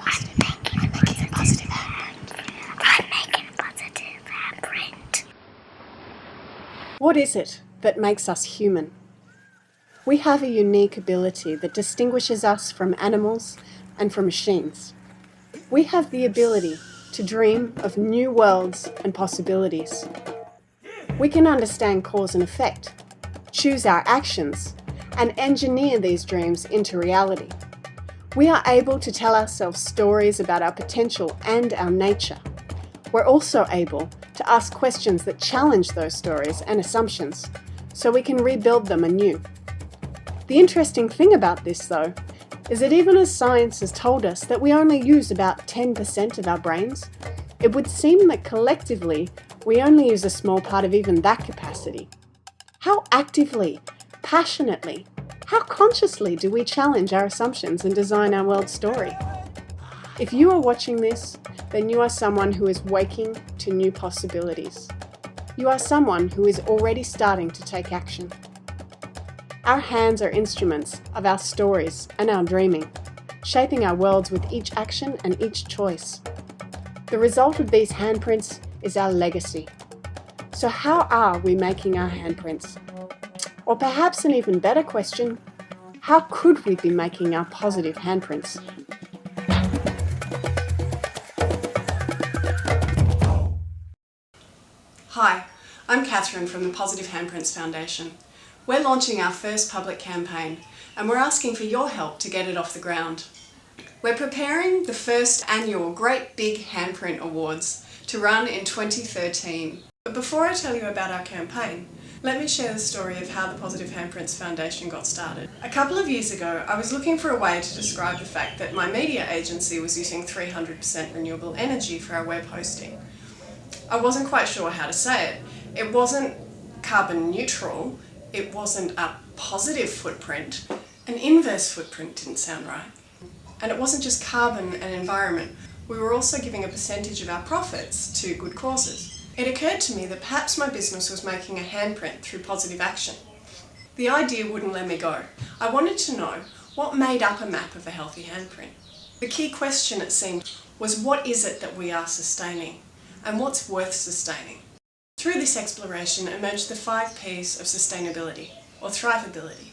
positive handprint. What is it that makes us human? We have a unique ability that distinguishes us from animals and from machines. We have the ability to dream of new worlds and possibilities. We can understand cause and effect, choose our actions, and engineer these dreams into reality. We are able to tell ourselves stories about our potential and our nature. We're also able to ask questions that challenge those stories and assumptions, so we can rebuild them anew. The interesting thing about this, though, is that even as science has told us that we only use about 10% of our brains, it would seem that collectively we only use a small part of even that capacity. How actively, passionately, how consciously do we challenge our assumptions and design our world story? If you are watching this, then you are someone who is waking to new possibilities. You are someone who is already starting to take action. Our hands are instruments of our stories and our dreaming, shaping our worlds with each action and each choice. The result of these handprints is our legacy. So how are we making our handprints? Or perhaps an even better question, how could we be making our positive handprints? Hi, I'm Catherine from the Positive Handprints Foundation. We're launching our first public campaign and we're asking for your help to get it off the ground. We're preparing the first annual Great Big Handprint Awards to run in 2013. But before I tell you about our campaign, let me share the story of how the Positive Handprints Foundation got started. A couple of years ago, I was looking for a way to describe the fact that my media agency was using 300% renewable energy for our web hosting. I wasn't quite sure how to say it. It wasn't carbon neutral, it wasn't a positive footprint, an inverse footprint didn't sound right. And it wasn't just carbon and environment, we were also giving a percentage of our profits to good causes. It occurred to me that perhaps my business was making a handprint through positive action. The idea wouldn't let me go. I wanted to know what made up a map of a healthy handprint. The key question, it seemed, was what is it that we are sustaining and what's worth sustaining? Through this exploration emerged the 5 P's of sustainability, or thrivability: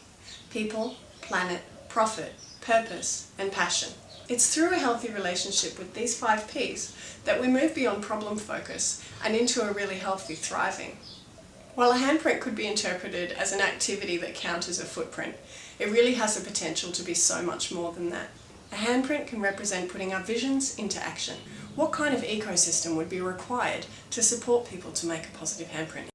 people, planet, profit, purpose, and passion. It's through a healthy relationship with these 5 P's that we move beyond problem focus and into a really healthy thriving. While a handprint could be interpreted as an activity that counts as a footprint, it really has the potential to be so much more than that. A handprint can represent putting our visions into action. What kind of ecosystem would be required to support people to make a positive handprint?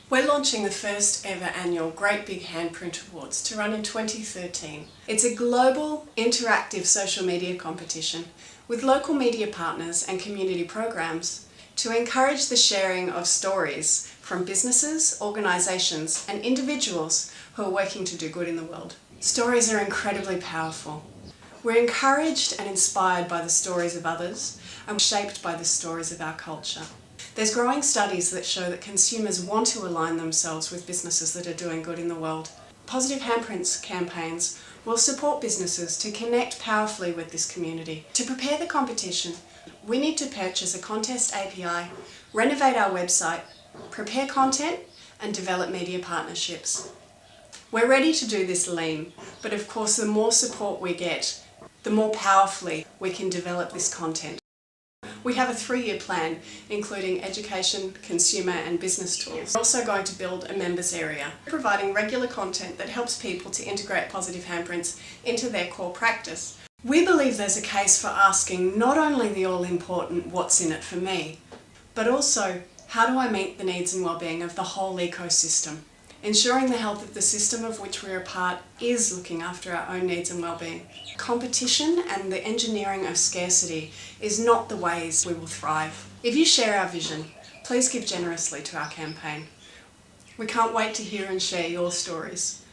We're launching the first ever annual Great Big Handprint Awards to run in 2013. It's a global, interactive social media competition with local media partners and community programs to encourage the sharing of stories from businesses, organisations and individuals who are working to do good in the world. Stories are incredibly powerful. We're encouraged and inspired by the stories of others and shaped by the stories of our culture. There's growing studies that show that consumers want to align themselves with businesses that are doing good in the world. Positive Handprints campaigns will support businesses to connect powerfully with this community. To prepare the competition, we need to purchase a contest API, renovate our website, prepare content, and develop media partnerships. We're ready to do this lean, but of course the more support we get, the more powerfully we can develop this content. We have a 3-year plan, including education, consumer and business tools. We're also going to build a members area, providing regular content that helps people to integrate positive handprints into their core practice. We believe there's a case for asking not only the all-important what's in it for me, but also how do I meet the needs and well-being of the whole ecosystem? Ensuring the health of the system of which we're a part is looking after our own needs and well-being. Competition and the engineering of scarcity is not the ways we will thrive. If you share our vision, please give generously to our campaign. We can't wait to hear and share your stories.